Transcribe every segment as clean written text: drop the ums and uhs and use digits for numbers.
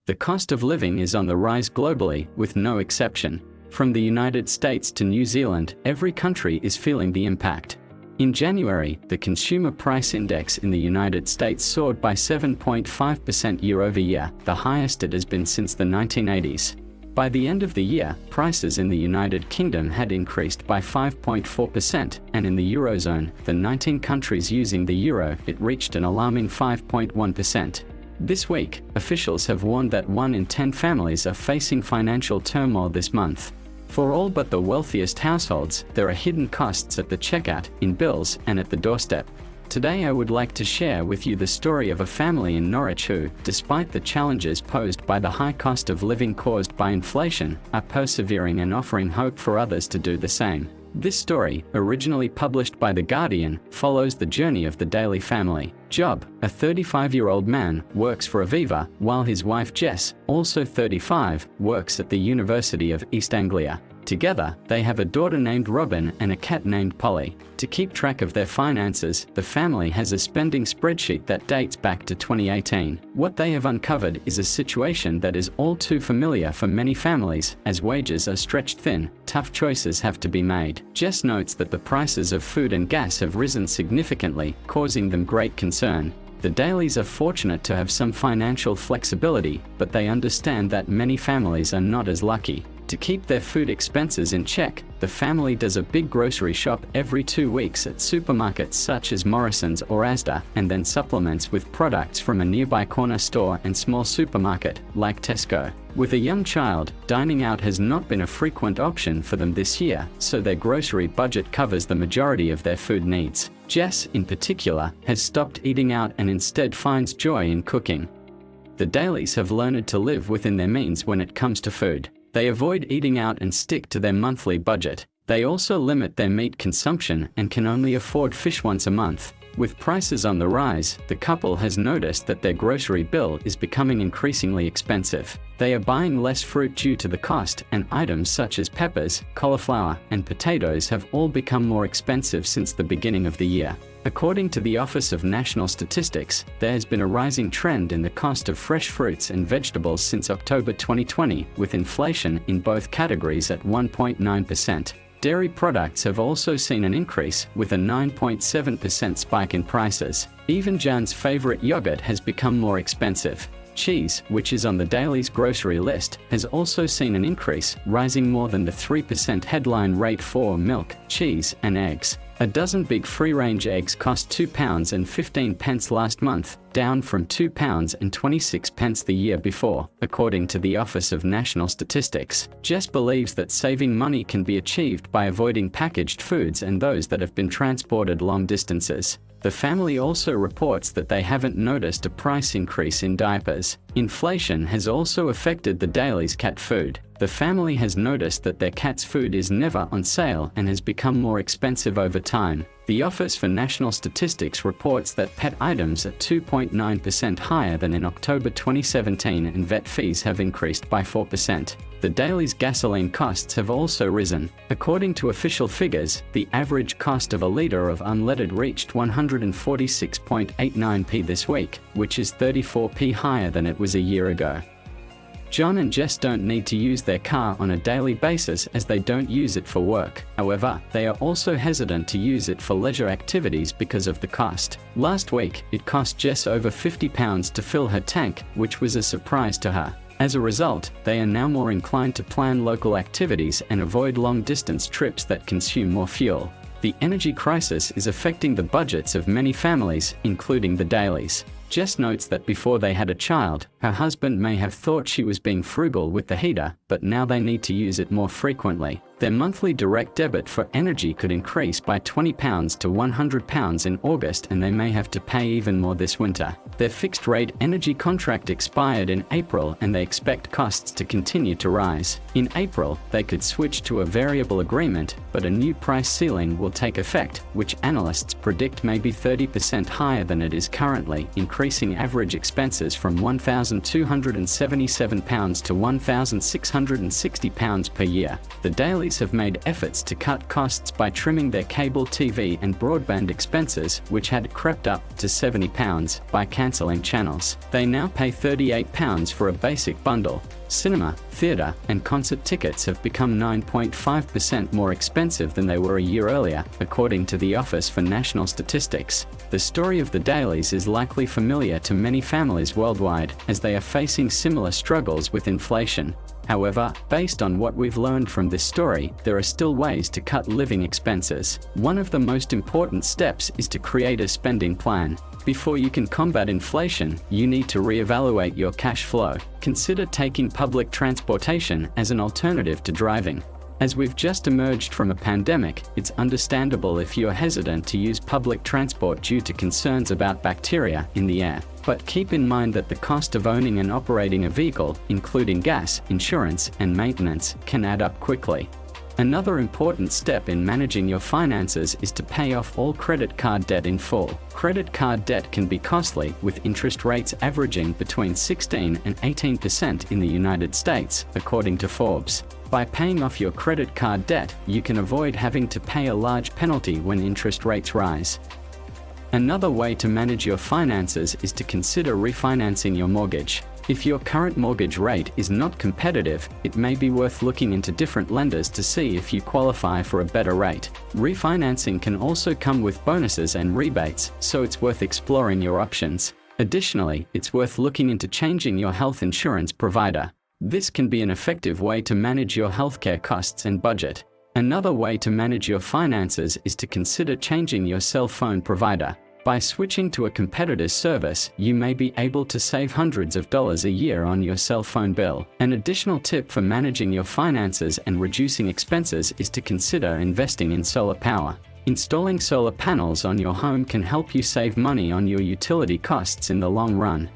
The cost of living is on the rise globally, with no exception. From the United States to New Zealand, every country is feeling the impact. In January, the Consumer Price Index in the United States soared by 7.5% year-over-year, the highest it has been since the 1980s. By the end of the year, prices in the United Kingdom had increased by 5.4%, and in the Eurozone, the 19 countries using the euro, it reached an alarming 5.1%. This week, officials have warned that 1 in 10 families are facing financial turmoil this month. For all but the wealthiest households, there are hidden costs at the checkout, in bills, and at the doorstep. Today I would like to share with you the story of a family in Norwich who, despite the challenges posed by the high cost of living caused by inflation, are persevering and offering hope for others to do the same. This story, originally published by The Guardian, follows the journey of the Daly family. Job, a 35-year-old man, works for Aviva, while his wife Jess, also 35, works at the University of East Anglia. Together, they have a daughter named Robin and a cat named Polly. To keep track of their finances, the family has a spending spreadsheet that dates back to 2018. What they have uncovered is a situation that is all too familiar for many families. As wages are stretched thin, tough choices have to be made. Jess notes that the prices of food and gas have risen significantly, causing them great concern. The Dalys are fortunate to have some financial flexibility, but they understand that many families are not as lucky. To keep their food expenses in check, the family does a big grocery shop every 2 weeks at supermarkets such as Morrison's or Asda, and then supplements with products from a nearby corner store and small supermarket, like Tesco. With a young child, dining out has not been a frequent option for them this year, so their grocery budget covers the majority of their food needs. Jess, in particular, has stopped eating out and instead finds joy in cooking. The Dalys have learned to live within their means when it comes to food. They avoid eating out and stick to their monthly budget. They also limit their meat consumption and can only afford fish once a month. With prices on the rise, the couple has noticed that their grocery bill is becoming increasingly expensive. They are buying less fruit due to the cost, and items such as peppers, cauliflower, and potatoes have all become more expensive since the beginning of the year. According to the Office of National Statistics, there has been a rising trend in the cost of fresh fruits and vegetables since October 2020, with inflation in both categories at 1.9%. Dairy products have also seen an increase, with a 9.7% spike in prices. Even Jan's favorite yogurt has become more expensive. Cheese, which is on the Dalys' grocery list, has also seen an increase, rising more than the 3% headline rate for milk, cheese, and eggs. A dozen big free-range eggs cost £2.15 last month, down from £2.26 the year before, according to the Office of National Statistics. Jess believes that saving money can be achieved by avoiding packaged foods and those that have been transported long distances. The family also reports that they haven't noticed a price increase in diapers. Inflation has also affected the Dalys' cat food. The family has noticed that their cat's food is never on sale and has become more expensive over time. The Office for National Statistics reports that pet items are 2.9% higher than in October 2017, and vet fees have increased by 4%. The Dalys' gasoline costs have also risen. According to official figures, the average cost of a litre of unleaded reached 146.89p this week, which is 34p higher than it was a year ago. John and Jess don't need to use their car on a daily basis as they don't use it for work. However, they are also hesitant to use it for leisure activities because of the cost. Last week, it cost Jess over £50 to fill her tank, which was a surprise to her. As a result, they are now more inclined to plan local activities and avoid long-distance trips that consume more fuel. The energy crisis is affecting the budgets of many families, including the Dalys. Jess notes that before they had a child, her husband may have thought she was being frugal with the heater, but now they need to use it more frequently. Their monthly direct debit for energy could increase by £20 to £100 in August, and they may have to pay even more this winter. Their fixed-rate energy contract expired in April, and they expect costs to continue to rise. In April, they could switch to a variable agreement, but a new price ceiling will take effect, which analysts predict may be 30% higher than it is currently, increasing average expenses from £1,277 to £1,660 per year. The Daily dailies have made efforts to cut costs by trimming their cable TV and broadband expenses, which had crept up to £70 by cancelling channels. They now pay £38 for a basic bundle. Cinema, theatre, and concert tickets have become 9.5% more expensive than they were a year earlier, according to the Office for National Statistics. The story of the dailies is likely familiar to many families worldwide, as they are facing similar struggles with inflation. However, based on what we've learned from this story, there are still ways to cut living expenses. One of the most important steps is to create a spending plan. Before you can combat inflation, you need to reevaluate your cash flow. Consider taking public transportation as an alternative to driving. As we've just emerged from a pandemic, it's understandable if you're hesitant to use public transport due to concerns about bacteria in the air. But keep in mind that the cost of owning and operating a vehicle, including gas, insurance, and maintenance, can add up quickly. Another important step in managing your finances is to pay off all credit card debt in full. Credit card debt can be costly, with interest rates averaging between 16 and 18% in the United States, according to Forbes. By paying off your credit card debt, you can avoid having to pay a large penalty when interest rates rise. Another way to manage your finances is to consider refinancing your mortgage. If your current mortgage rate is not competitive, it may be worth looking into different lenders to see if you qualify for a better rate. Refinancing can also come with bonuses and rebates, so it's worth exploring your options. Additionally, it's worth looking into changing your health insurance provider. This can be an effective way to manage your healthcare costs and budget. Another way to manage your finances is to consider changing your cell phone provider. By switching to a competitor's service, you may be able to save hundreds of dollars a year on your cell phone bill. An additional tip for managing your finances and reducing expenses is to consider investing in solar power. Installing solar panels on your home can help you save money on your utility costs in the long run.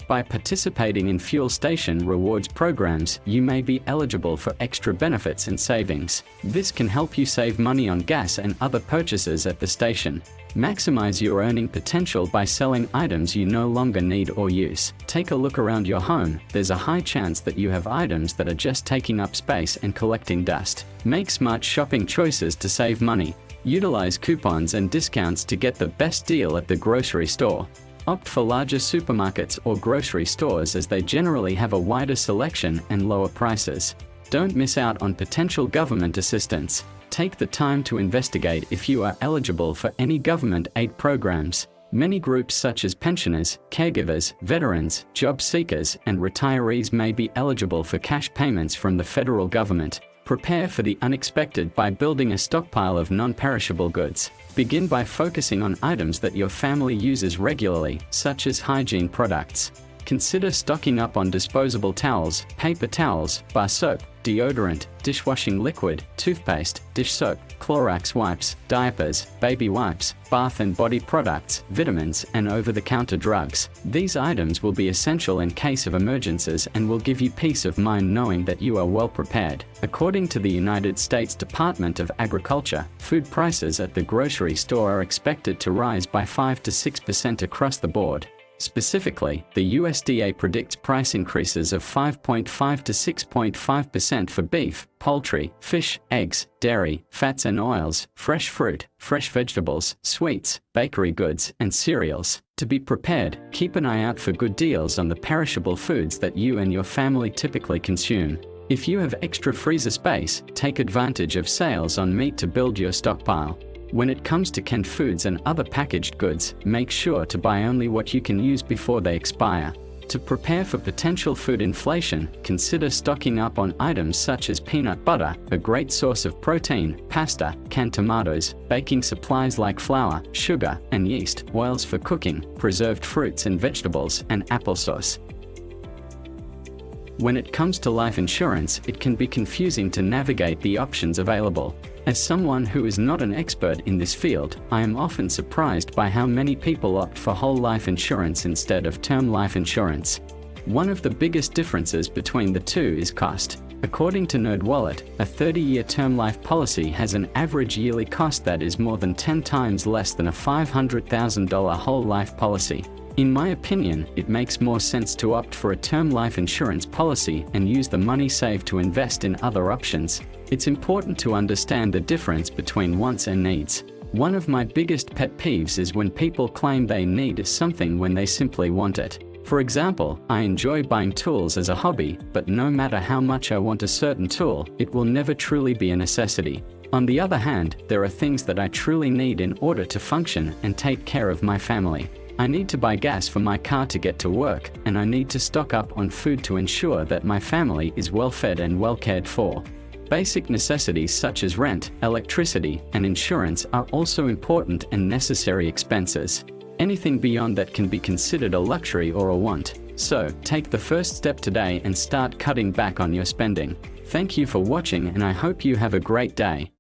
By participating in fuel station rewards programs, you may be eligible for extra benefits and savings. This can help you save money on gas and other purchases at the station. Maximize your earning potential by selling items you no longer need or use. Take a look around your home. There's a high chance that you have items that are just taking up space and collecting dust. Make smart shopping choices to save money. Utilize coupons and discounts to get the best deal at the grocery store. Opt for larger supermarkets or grocery stores as they generally have a wider selection and lower prices. Don't miss out on potential government assistance. Take the time to investigate if you are eligible for any government aid programs. Many groups such as pensioners, caregivers, veterans, job seekers, and retirees may be eligible for cash payments from the federal government. Prepare for the unexpected by building a stockpile of non-perishable goods. Begin by focusing on items that your family uses regularly, such as hygiene products. Consider stocking up on disposable towels, paper towels, bar soap, deodorant, dishwashing liquid, toothpaste, dish soap, Clorox wipes, diapers, baby wipes, bath and body products, vitamins, and over-the-counter drugs. These items will be essential in case of emergencies and will give you peace of mind knowing that you are well prepared. According to the United States Department of Agriculture, food prices at the grocery store are expected to rise by 5 to 6% across the board. Specifically, the USDA predicts price increases of 5.5 to 6.5% for beef, poultry, fish, eggs, dairy, fats and oils, fresh fruit, fresh vegetables, sweets, bakery goods, and cereals. To be prepared, keep an eye out for good deals on the perishable foods that you and your family typically consume. If you have extra freezer space, take advantage of sales on meat to build your stockpile. When it comes to canned foods and other packaged goods, make sure to buy only what you can use before they expire. To prepare for potential food inflation, consider stocking up on items such as peanut butter, a great source of protein, pasta, canned tomatoes, baking supplies like flour, sugar, and yeast, oils for cooking, preserved fruits and vegetables, and applesauce. When it comes to life insurance, it can be confusing to navigate the options available. As someone who is not an expert in this field, I am often surprised by how many people opt for whole life insurance instead of term life insurance. One of the biggest differences between the two is cost. According to NerdWallet, a 30-year term life policy has an average yearly cost that is more than 10 times less than a $500,000 whole life policy. In my opinion, it makes more sense to opt for a term life insurance policy and use the money saved to invest in other options. It's important to understand the difference between wants and needs. One of my biggest pet peeves is when people claim they need something when they simply want it. For example, I enjoy buying tools as a hobby, but no matter how much I want a certain tool, it will never truly be a necessity. On the other hand, there are things that I truly need in order to function and take care of my family. I need to buy gas for my car to get to work, and I need to stock up on food to ensure that my family is well fed and well cared for. Basic necessities such as rent, electricity, and insurance are also important and necessary expenses. Anything beyond that can be considered a luxury or a want. So, take the first step today and start cutting back on your spending. Thank you for watching, and I hope you have a great day.